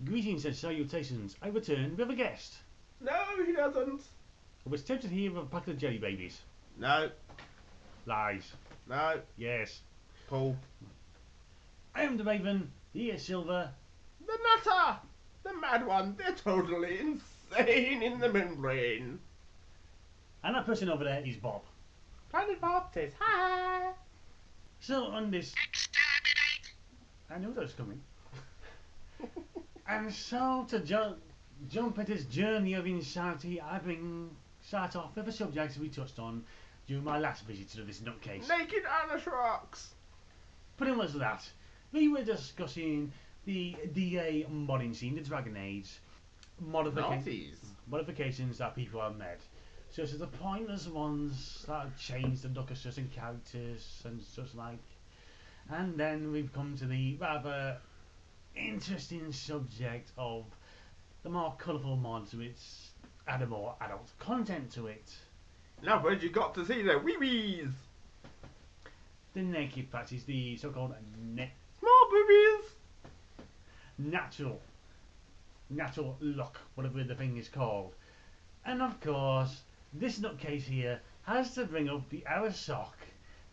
Greetings and salutations. I return with a guest. No, he doesn't. I was tempted here with a packet of jelly babies. No, Lies. no, Yes. Paul. I am the Raven. He is Silver. The Nutter! The mad one. They're totally insane in the membrane. And that person over there is Bob. Planet Bob says hi. So on this... Exterminate! I knew that was coming. And so to jump at this journey of insanity, I start off with a subject we touched on during my last visit to this nutcase. Naked Anishrocks. Pretty much that. We were discussing the DA modding scene, the Dragon Age modifications that people have made. So to the pointless ones that have changed the look of certain characters and such like. And then we've come to the rather interesting subject of the more colourful mods which add a more adult content to it. Now, where'd you got to see the wee-wees? The naked patches, the so-called Small boobies. natural look, whatever the thing is called. And of course, this nutcase here has to bring up the Arasok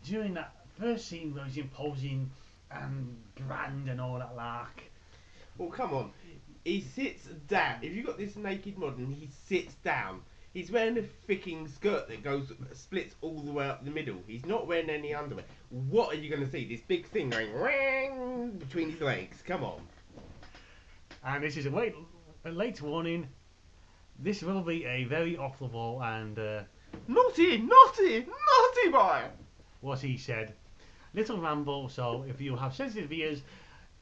during that first scene where he's imposing and grand and all that lark. Oh, come on. He sits down. If you've got this naked mod and he sits down, he's wearing a freaking skirt that splits all the way up the middle. He's not wearing any underwear. What are you going to see? This big thing going ring between his legs. Come on. And this is a late warning. This will be a very off the wall and naughty boy. What he said. Little ramble. So if you have sensitive ears,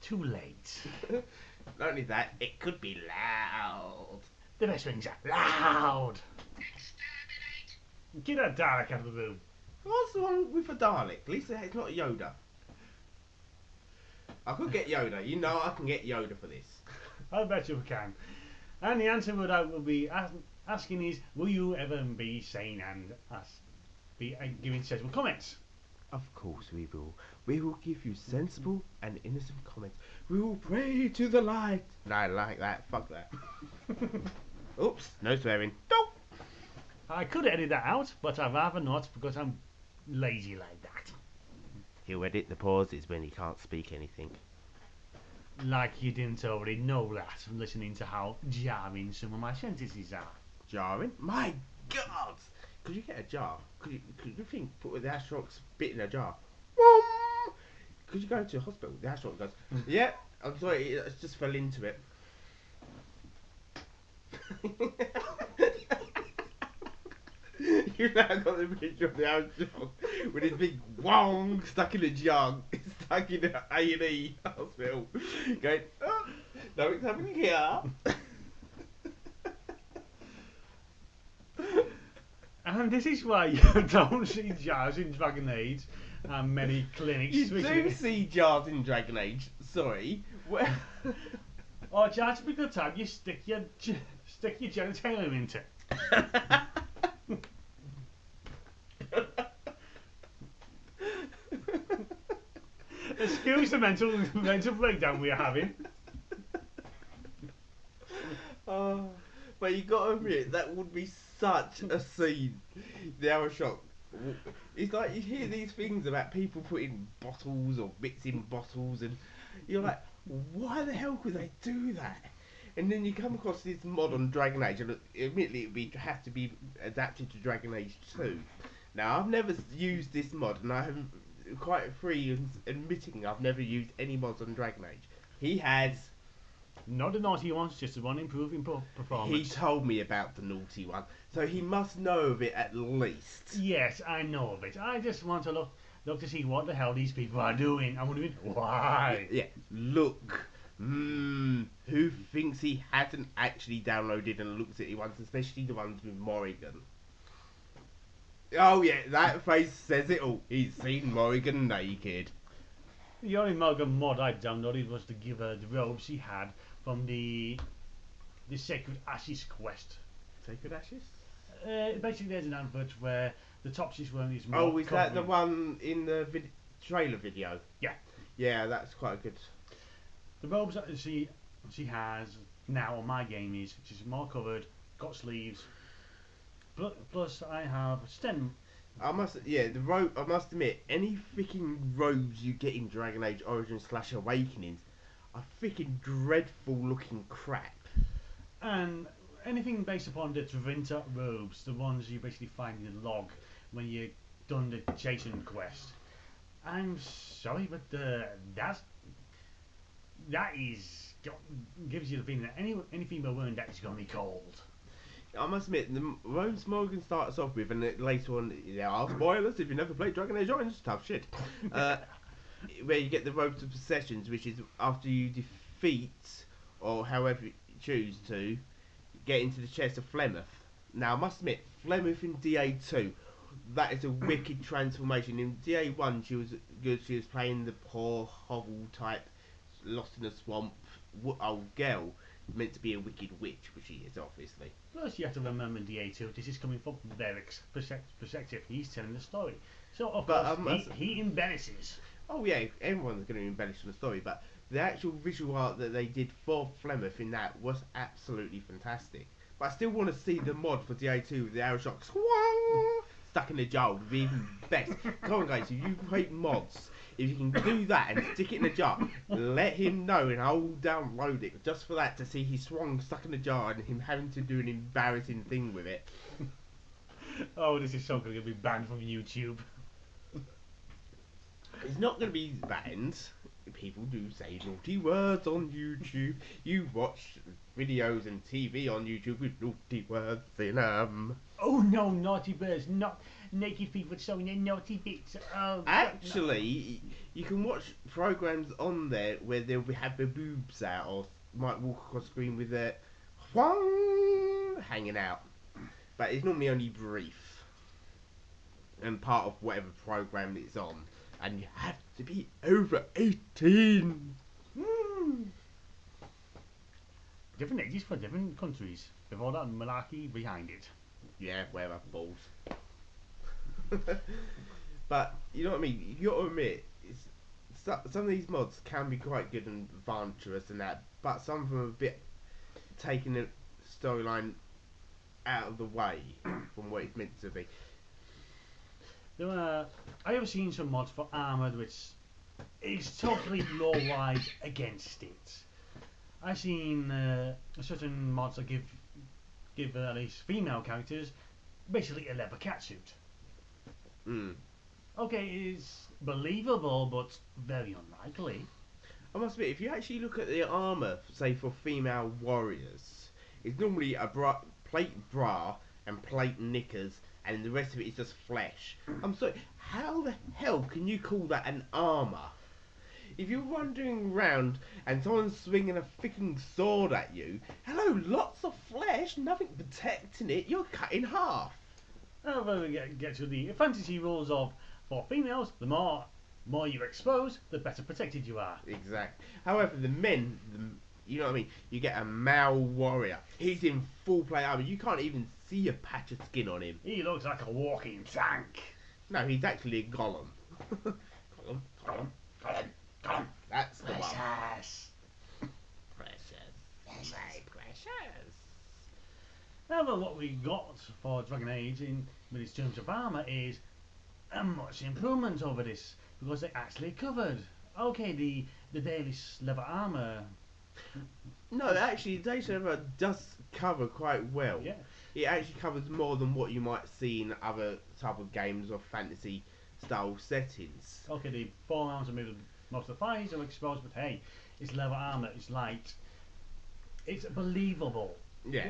too late. Not only that, it could be loud. The best things are loud. Exterminate. Get that Dalek out of the room. What's wrong with a Dalek? At least it's not a Yoda. I could get Yoda. You know I can get Yoda for this. I bet you can. And the answer that will be asking is, will you ever be sane and be giving sensible comments? Of course we will. We will give you sensible and innocent comments. We will pray to the light. No, I like that. Fuck that. Oops, no swearing. Nope. I could edit that out, but I'd rather not because I'm lazy like that. He'll edit the pauses when he can't speak anything. Like you didn't already know that from listening to how jarring some of my sentences are. Jarring? My God! Could you get a jar? Could you think put the Ashrocks bit in a jar? Could you go to a hospital? The Ashrock goes, yeah, I'm sorry, it just fell into it. You've now got the picture of the Ashrock with his big wong stuck in a jug, stuck in an A&E hospital, going, oh, nothing's happening here. And this is why you don't see jars in Dragon Age and many clinics. You do see jars in Dragon Age. Sorry. Or jars with the time you stick your genitalia into. Excuse the mental breakdown we're having. Oh, but you got to admit that would be such a scene. The Arashock. It's like you hear these things about people putting bottles or bits in bottles, and you're like, why the hell would they do that? And then you come across this mod on Dragon Age, and admittedly it would have to be adapted to Dragon Age 2. Now I've never used this mod, and I am quite free in admitting I've never used any mods on Dragon Age. He has. Not the naughty ones, just the one improving performance. He told me about the naughty one, so he must know of it at least. Yes, I know of it. I just want to look to see what the hell these people are doing. I'm wondering why. Yeah, look. Who thinks he hasn't actually downloaded and looked at the ones, especially the ones with Morrigan? Oh yeah, that face says it all. He's seen Morrigan naked. The only Morrigan mod I downloaded was to give her the robes she had from the Sacred Ashes quest. Sacred Ashes? Basically, there's an advert where the top she's wearing is more. Oh, is that the one in the trailer video? Yeah. Yeah, that's quite good. The robes that she she has now on my game is she's more covered, got sleeves. Plus, I have stem. I must admit, any freaking robes you get in Dragon Age Origins / Awakenings are freaking dreadful looking crap. And anything based upon the Travinta robes, the ones you basically find in the log when you done the Jason quest. I'm sorry, but that is gives you the feeling that any female wearing that is going to be cold. I must admit, the robes Morgan starts off with, and later on, there are spoilers if you never played Dragon Age Origins, tough shit. Where you get the robes of possessions, which is after you defeat, or however you choose to, get into the chest of Flemeth. Now, I must admit, Flemeth in DA2, that is a wicked transformation. In DA1, she was good. She was playing the poor hovel type, lost in a swamp, old girl, meant to be a wicked witch, which she is obviously. Plus, you have to remember in DA2, this is coming from Derek's perspective. He's telling the story, so of course he embellishes. Oh yeah, everyone's going to embellish the story, but the actual visual art that they did for Flemeth in that was absolutely fantastic. But I still want to see the mod for DA2 with the arrow shot stuck in the jar would be even best. Come on guys, if you create mods, if you can do that and stick it in a jar, let him know and I'll download it just for that, to see his swan stuck in a jar and him having to do an embarrassing thing with it. Oh, this is so going to be banned from YouTube. It's not going to be banned. People do say naughty words on YouTube. You watch videos and TV on YouTube with naughty words in them. Oh no, naughty birds, not naked people showing their naughty bits. Oh, actually, no. You can watch programs on there where they'll have their boobs out, or might walk across screen with their hanging out. But it's normally only brief and part of whatever program it's on. And you have to be over 18. Different ages for different countries, with all that malarkey behind it. Yeah, whatever, balls. But, you know what I mean? You gotta admit, some of these mods can be quite good and adventurous and that, but some of them are a bit taking the storyline out of the way from what it's meant to be. I have seen some mods for Armoured which is totally lore-wise against it. I've seen certain mods that give these female characters basically a leather catsuit. Okay, it's believable, but very unlikely. I must admit, if you actually look at the armour, say for female warriors, it's normally a plate bra and plate knickers, and the rest of it is just flesh. I'm sorry, how the hell can you call that an armour? If you're wandering around and someone's swinging a freaking sword at you, hello, lots of flesh, nothing protecting it, you're cut in half. When we get to the fantasy rules of, for females, the more you're exposed, the better protected you are. Exactly. However, the men, you know what I mean? You get a male warrior. He's in full plate armor. You can't even see a patch of skin on him. He looks like a walking tank. No, he's actually a golem. Gollum. That's the one. Precious. My precious. However, what we got for Dragon Age with its terms of armour is a much improvement over this, because they actually covered. Okay, the daily leather armour. No, actually, the daily leather does cover quite well. Yeah. It actually covers more than what you might see in other type of games or fantasy style settings. Okay, the forearms are moving, most of the thighs are exposed, but hey, it's leather armour, it's light. It's believable. Yeah.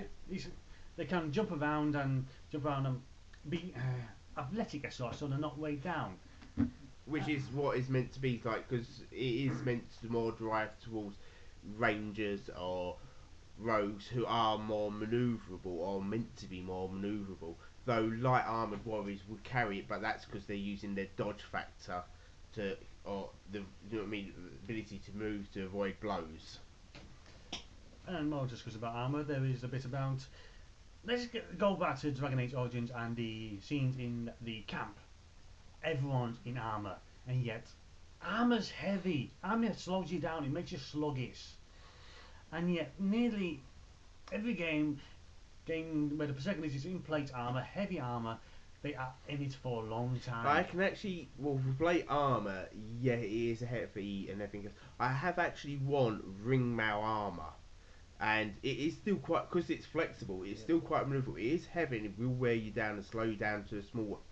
They can jump around and be athletic as such, so they're not weighed down. Which is what it's meant to be like, because it is meant to more drive towards rangers or rogues who are more manoeuvrable, or meant to be more manoeuvrable. Though light armoured warriors would carry it, but that's because they're using their dodge factor or the, you know what I mean, ability to move to avoid blows. And more just because about armour, there is a bit about. Let's go back to Dragon Age Origins and the scenes in the camp. Everyone's in armour, and yet armour's heavy. Armour slows you down, it makes you sluggish. and yet nearly every game where the protagonist is in plate armor, heavy armor, they are in it for a long time. I can actually, well, for plate armor, yeah, it is heavy and everything else. I have actually won ring mail armor, and it is still quite, because it's flexible. It's still quite maneuverable. It is heavy and it will wear you down and slow you down to a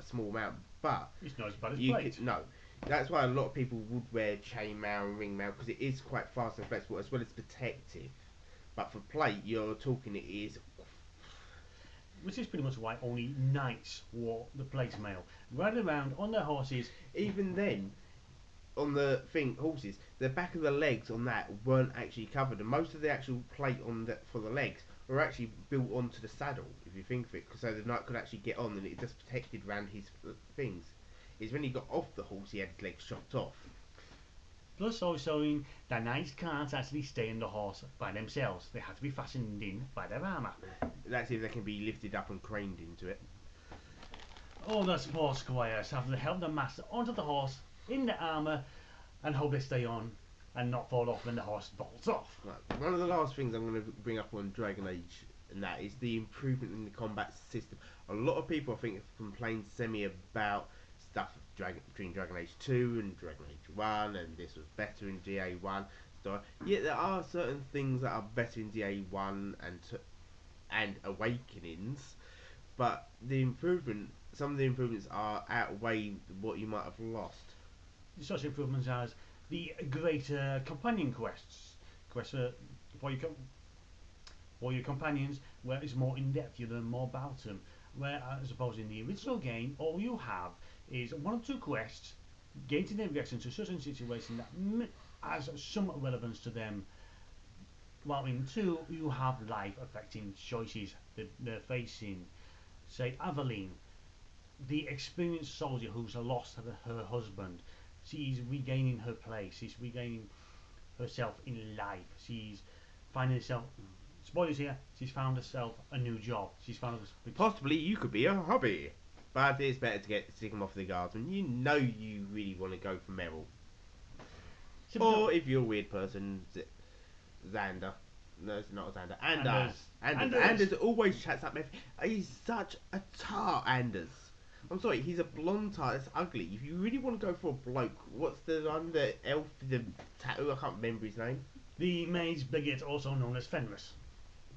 small amount. But It's not as bad as you plate. can no. That's why a lot of people would wear chain mail and ring mail because it is quite fast and flexible as well as protective. But for plate, you're talking it is. Which is pretty much why only knights wore the plate mail. Riding around on their horses. Even then, on the thing horses, the back of the legs on that weren't actually covered, and most of the actual plate on the for the legs were actually built onto the saddle. If you think of it, so the knight could actually get on, and it just protected around his things. Is when he got off the horse, he had his legs chopped off. Plus also the knights can't actually stay in the horse by themselves. They have to be fastened in by their armour. That's if they can be lifted up and craned into it. All the poor squires have to help the master onto the horse in the armour and hope they stay on and not fall off when the horse bolts off. Right. One of the last things I'm going to bring up on Dragon Age, and that is the improvement in the combat system. A lot of people, I think, have complained semi about stuff between Dragon Age 2 and Dragon Age 1, and this was better in DA1. So, yet there are certain things that are better in DA1 and Awakenings, but some of the improvements are outweigh what you might have lost. Such improvements as the greater companion quests for your companions, where it's more in depth, you learn more about them. Where I suppose in the original game, all you have is one or two quests, gauging their reaction to certain situation that has some relevance to them. While in 2, you have life affecting choices that they're facing. Say, Aveline, the experienced soldier who's lost her husband. She's regaining her place, she's regaining herself in life. She's finding herself. Spoilers here. She's found herself a new job. She's found. Possibly you could be a hobby, but it's better to stick them off the guardsman. You know you really want to go for Meryl, or if you're a weird person, Xander. No, it's not Xander. Anders always chats up. He's such a tart, Anders. I'm sorry, he's a blonde tart. That's ugly. If you really want to go for a bloke, what's the one, the elf, the tattoo? I can't remember his name. The mage bigot, also known as Fenris.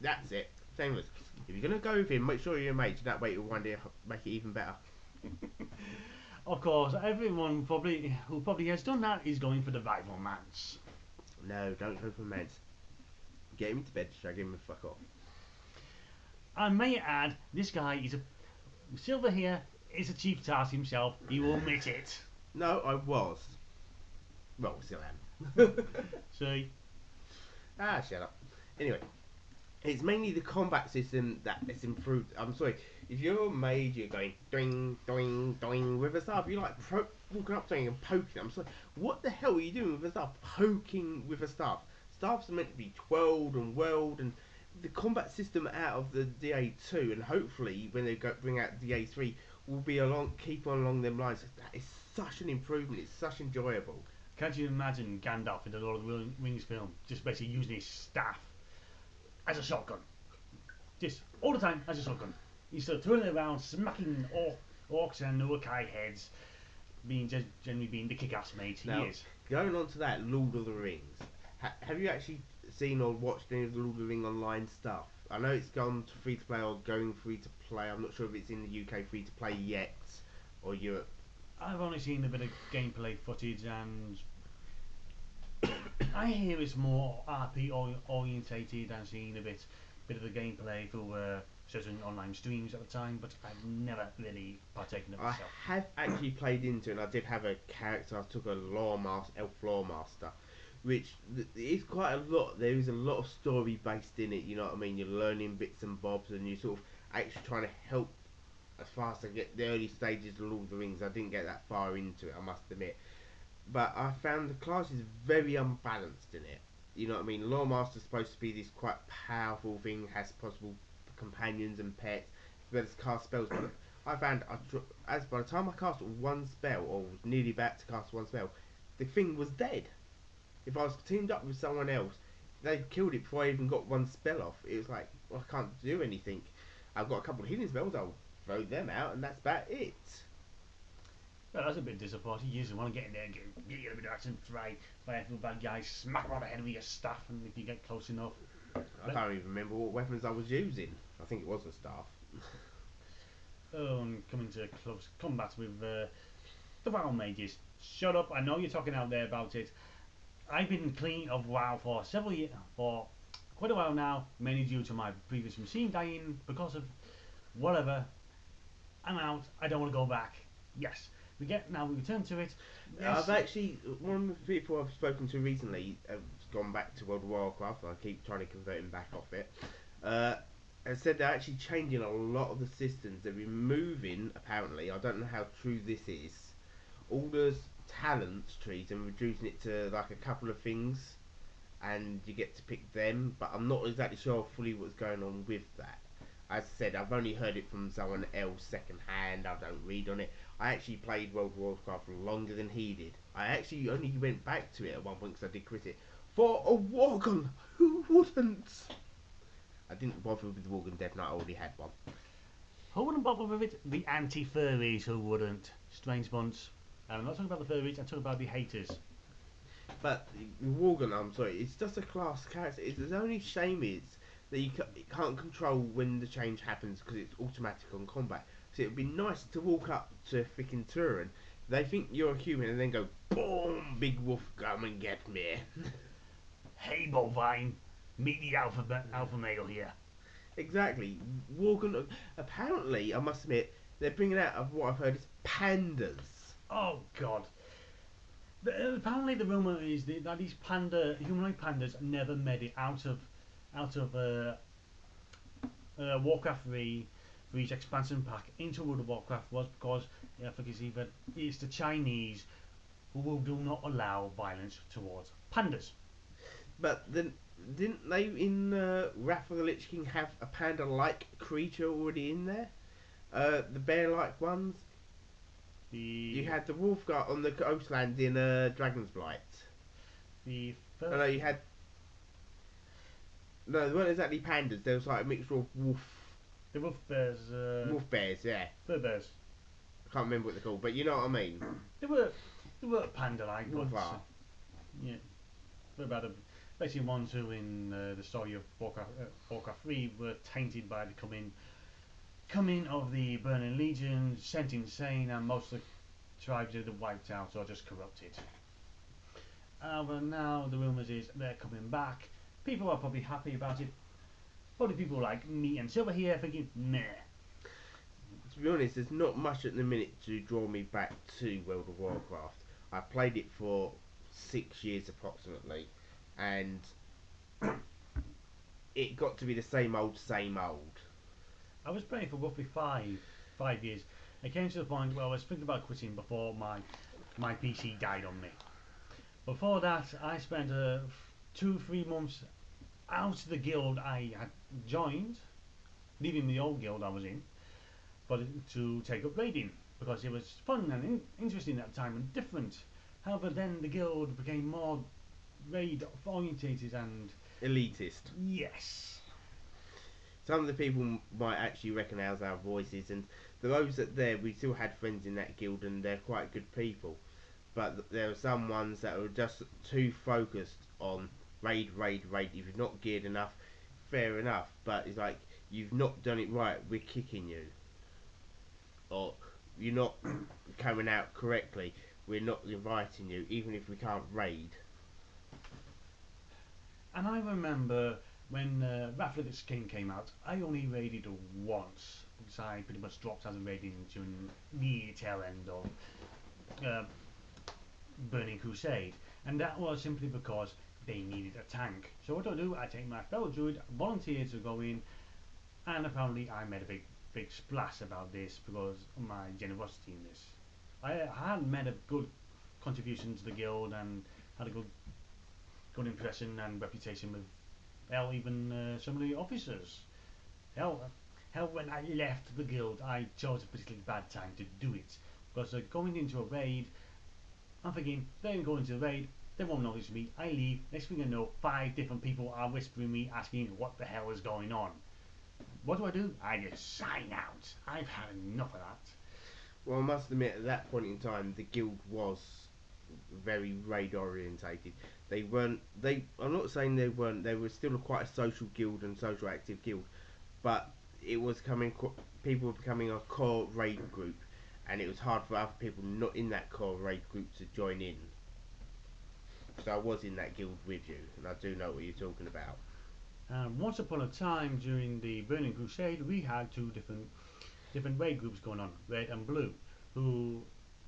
That's it, Fenris. If you're gonna go with him, make sure you're a mage. That way, it'll one day make it even better. Of course, everyone who probably has done that is going for the rival mance. No, don't go for meds. Get him to bed, shag him, and fuck off. And may I add, this guy is Silver here is a chief tart himself. He will admit it. No, I was. Well, still am. See? Shut up. Anyway, it's mainly the combat system that is improved. I'm sorry, if you're a mage, you're going doing, doing, doing with a staff. You're like walking up to something and poking. I'm sorry, what the hell are you doing with a staff? Poking with a staff. Staffs are meant to be twirled and whirled, and the combat system out of the DA2, and hopefully when they bring out DA3, will be keep on along them lines. That is such an improvement. It's such enjoyable. Can't you imagine Gandalf in the Lord of the Rings film just basically using his staff as a shotgun? Just all the time as a shotgun. He's still turning around, smacking orcs and Uruk-hai heads, generally being the kick-ass mate he is. Going on to that, Lord of the Rings. Have you actually seen or watched any of the Lord of the Rings online stuff? I know it's gone to free to play or going free to play. I'm not sure if it's in the UK free to play yet or Europe. I've only seen a bit of gameplay footage, and I hear it's more RP orientated and seeing a bit of the gameplay through certain online streams at the time, but I've never really partaken of it myself. I have actually played into it, and I did have a character. I took a elf lore master, which is quite a lot. There is a lot of story based in it, you know what I mean? You're learning bits and bobs, and you're sort of actually trying to help as far as I get the early stages of Lord of the Rings. I didn't get that far into it, I must admit. But I found the class is very unbalanced in it. You know what I mean? Lore Master's supposed to be this quite powerful thing, has possible companions and pets, as well as cast spells. But I found, as by the time I cast one spell, or was nearly about to cast one spell, the thing was dead. If I was teamed up with someone else, they killed it before I even got one spell off. It was like, well, I can't do anything. I've got a couple of healing spells. I'll throw them out, and that's about it. Well, that's a bit disappointing. You just want to get in there and get a bit of action, try a few bad guys, smack them on the head with your staff, and if you get close enough. I can't even remember what weapons I was using. I think it was a staff. Oh, and coming to close combat with the WoW mages. Shut up! I know you're talking out there about it. I've been clean of WoW for several years, for quite a while now, mainly due to my previous machine dying because of whatever. I'm out. I don't want to go back. Yes, we return to it. Yes. I've actually, one of the people I've spoken to recently has gone back to World of Warcraft. I keep trying to convert him back off it. Has said they're actually changing a lot of the systems. They're removing, apparently, I don't know how true this is, all the talents trees and reducing it to like a couple of things, and you get to pick them. But I'm not exactly sure fully what's going on with that. As I said, I've only heard it from someone else second hand. I don't read on it. I actually played World of Warcraft longer than he did. I actually only went back to it at one point because I did quit it for a Worgen. Who wouldn't? I didn't bother with the Worgen Death Knight. I already had one. Who wouldn't bother with it? The anti-furries who wouldn't. Strange bunch. I'm not talking about the furries. I'm talking about the haters. But the Worgen, I'm sorry, it's just a class character. The only shame is that you can't control when the change happens because it's automatic on combat. So it would be nice to walk up to a freaking Turin. They think you're a human and then go, boom, big wolf, come and get me. Hey, bovine, meet the alpha male here. Exactly. Worgen, apparently, I must admit, they're bringing out of what I've heard is pandas. Oh God. Apparently the rumour is that these humanoid pandas never made it out of Warcraft 3 for each expansion pack into World of Warcraft was because I think it's the Chinese who do not allow violence towards pandas. But then, didn't they in Wrath of the Lich King have a panda-like creature already in there? The bear-like ones. You had the wolf guy on the coastland in Dragon's Blight. The first. No, you had. No, they weren't exactly pandas. There was like a mixture of wolf. The wolf bears. Wolf bears, yeah. Fur bears. I can't remember what they're called, but you know what I mean. They were panda-like, Wolf but are. yeah, they're about basically ones who in the story of Warcraft 3 were tainted by the coming of the Burning Legion, sent insane, and most of the tribes either wiped out or just corrupted. But now the rumours is they're coming back. People are probably happy about it. Probably people like me and Silver here thinking, meh. To be honest, there's not much at the minute to draw me back to World of Warcraft. I played it for 6 years approximately, and it got to be the same old, same old. I was playing for roughly five years. It came to the point where I was thinking about quitting before my PC died on me. Before that, I spent 2-3 months out of the guild I had joined, leaving the old guild I was in, but to take up raiding because it was fun and interesting at the time and different. However, then the guild became more raid orientated and Elitist. yes. Some of the people might actually recognise our voices, and those that there, we still had friends in that guild, and they're quite good people. But there are some ones that are just too focused on raid, raid, raid. If you're not geared enough, fair enough. But it's like, you've not done it right, we're kicking you. Or you're not coming out correctly, we're not inviting you, even if we can't raid. And I remember when Wrath of the King came out, I only raided once because I pretty much dropped out of raiding during the tail end of Burning Crusade, and that was simply because they needed a tank. So what do? I take my fellow druid, volunteer to go in, and apparently I made a big splash about this because of my generosity in this. I had made a good contribution to the guild and had a good impression and reputation with even some of the officers. Hell, when I left the guild, I chose a particularly bad time to do it because going into a raid, I'm thinking they're going to the raid. They won't notice me. I leave. Next thing I know, 5 different people are whispering me, asking what the hell is going on. What do? I just sign out. I've had enough of that. Well, I must admit, at that point in time, the guild was very raid orientated. They weren't. They. I'm not saying they weren't. They were still quite a social guild and social active guild, but it was coming. People were becoming a core raid group, and it was hard for other people not in that core raid group to join in. So I was in that guild with you, and I do know what you're talking about. Once upon a time, during the Burning Crusade, we had two different raid groups going on, red and blue, who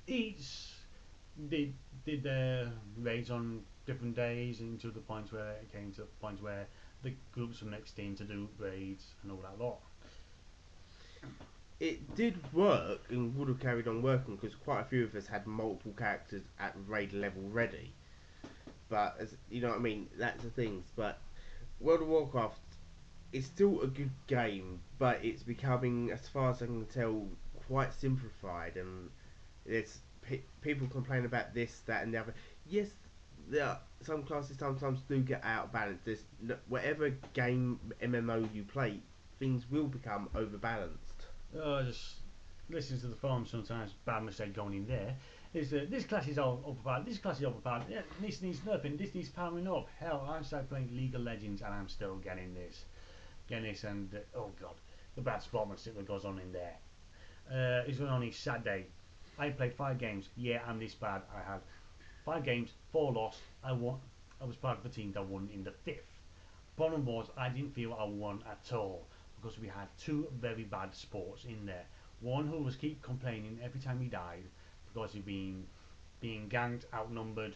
each did did their raids on different days, and to the point where it came to the point where the groups were mixed in to do raids and all that lot. It did work and would have carried on working because quite a few of us had multiple characters at raid level ready. But as you know what I mean, that's the things. But World of Warcraft is still a good game, but it's becoming, as far as I can tell, quite simplified. And there's people complain about this, that, and the other. Yes, there are, some classes sometimes do get out of balance. There's whatever game MMO you play, things will become overbalanced. Just listening to the forum sometimes, bad mistake going in there. Is this class is all overpowered, this class is overpowered, yeah, this needs nerfing, this needs powering up. Hell, I started playing League of Legends and I'm still getting this. And oh god, the bad sportsmanship that goes on in there. It's an only sad day. I played 5 games. Yeah, I'm this bad. I had 5 games, 4 lost. I won. I was part of a team that won in the fifth. Problem was, I didn't feel I won at all because we had two very bad sports in there. One who was keep complaining every time he died because he'd been being ganked, outnumbered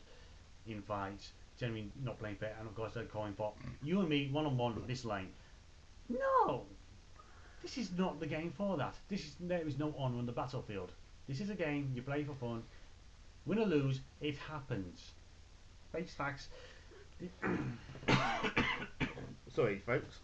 in fights, generally not playing fair, and of course they're calling for you and me one on one this lane. No, this is not the game for that. There is no honour on the battlefield. This is a game you play for fun. Win or lose, it happens. Face facts. Sorry, folks.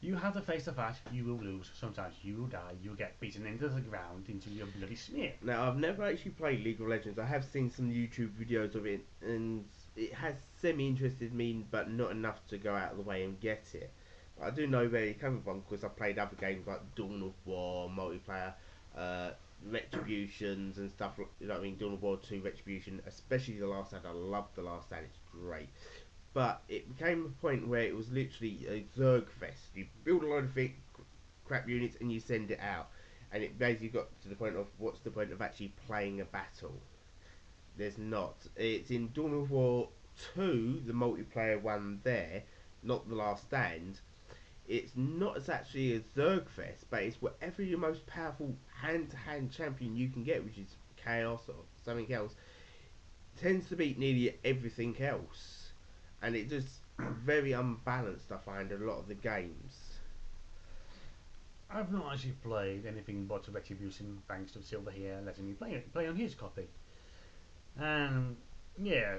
You have to face the fact you will lose. Sometimes you will die. You will get beaten into the ground into your bloody smear. Now, I've never actually played League of Legends. I have seen some YouTube videos of it, and it has semi-interested me, but not enough to go out of the way and get it. But I do know where it comes from because I've played other games like Dawn of War, multiplayer, uh, Retributions and stuff. You know what I mean? Dawn of War 2, Retribution, especially the last stand. I love the last stand. It's great. But it became a point where it was literally a Zerg fest. You build a load of crap units and you send it out. And it basically got to the point of what's the point of actually playing a battle? There's not. It's in Dawn of War 2, the multiplayer one there, not the last stand. It's not as actually a Zerg fest, but it's whatever your most powerful hand-to-hand champion you can get, which is Chaos or something else, tends to beat nearly everything else. And it just very unbalanced, I find, a lot of the games. I've not actually played anything but Retribution thanks to Silver here letting me play on his copy. And yeah,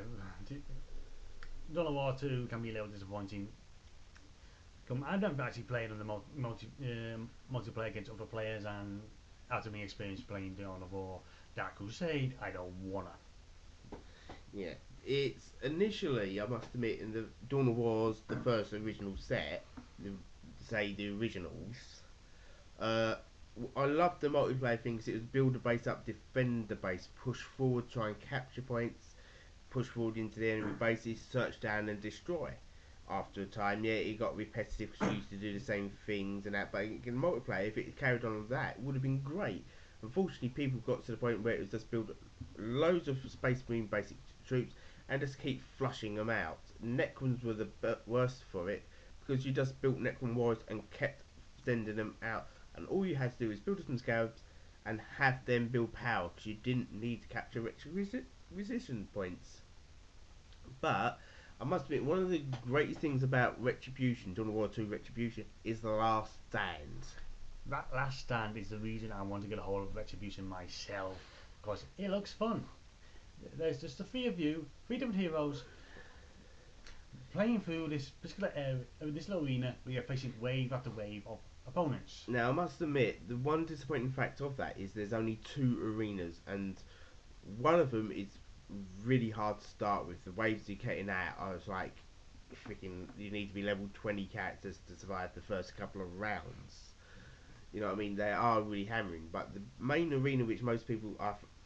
Dawn of War 2 can be a little disappointing. I don't actually play on the multiplayer against other players, and out of my experience playing Dawn of War Dark Crusade, I don't wanna. Yeah, it's initially, I must admit, in the Dawn of War's the first original set, say the originals. Uh, I loved the multiplayer thing because it was build the base up, defend the base, push forward, try and capture points, push forward into the enemy bases, search down and destroy. After a time, yeah, it got repetitive because you used to do the same things and that, but in multiplayer, if it carried on with that, it would have been great. Unfortunately, people got to the point where it was just build loads of Space Marine basic troops and just keep flushing them out. Necrons were the worst for it because you just built Necron warriors and kept sending them out, and all you had to do was build some scabs and have them build power because you didn't need to capture resistance points. But I must admit, one of the greatest things about Retribution, Dawn of War 2 Retribution, is the last stand. That last stand is the reason I want to get a hold of Retribution myself, because it looks fun. There's just the 3 of you, 3 different heroes, playing through this particular area, this little arena, where you're facing wave after wave of opponents. Now, I must admit, the one disappointing fact of that is there's only 2 arenas, and one of them is really hard to start with. The waves you're getting out, I was like, freaking, you need to be level 20 characters to survive the first couple of rounds. You know what I mean? They are really hammering, but the main arena which most people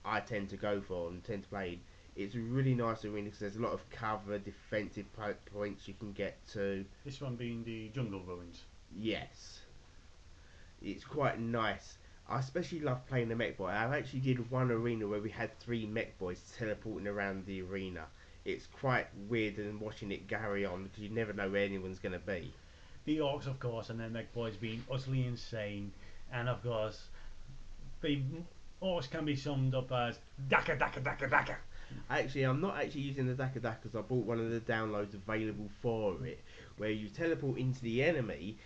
I tend to go for and tend to play in, it's a really nice arena because there's a lot of cover, defensive points you can get to. This one being the jungle ruins. Yes, it's quite nice. I especially love playing the mech boy. I actually did one arena where we had 3 mech boys teleporting around the arena. It's quite weird and watching it carry on because you never know where anyone's going to be. The orcs, of course, and their mech boys being utterly insane, and of course, the orcs can be summed up as daka daka daka daka. Actually, I'm not actually using the Daka Daka because I bought one of the downloads available for it, where you teleport into the enemy.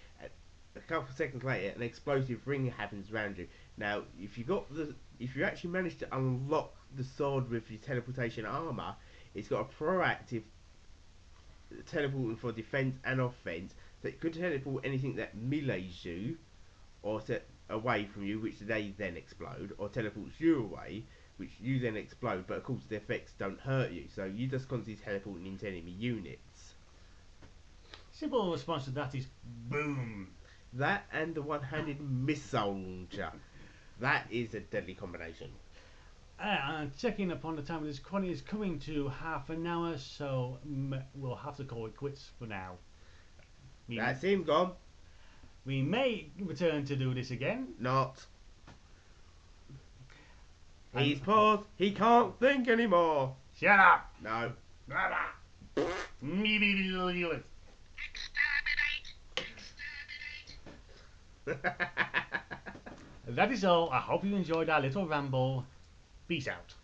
A couple of seconds later, an explosive ring happens around you. Now, if you actually manage to unlock the sword with your teleportation armor, it's got a proactive teleporting for defense and offense. So it could teleport anything that melees you, or away from you, which they then explode, or teleports you away, which you then explode. But of course, the effects don't hurt you, so you just constantly teleporting into enemy units. Simple response to that is boom. That and the one-handed missile launcher. That is a deadly combination. Checking upon the time of this recording is coming to half an hour, so we'll have to call it quits for now. That's him gone. We may return to do this again. Not. He's paused. He can't think anymore. Shut up! No. That is all. I hope you enjoyed our little ramble. Peace out.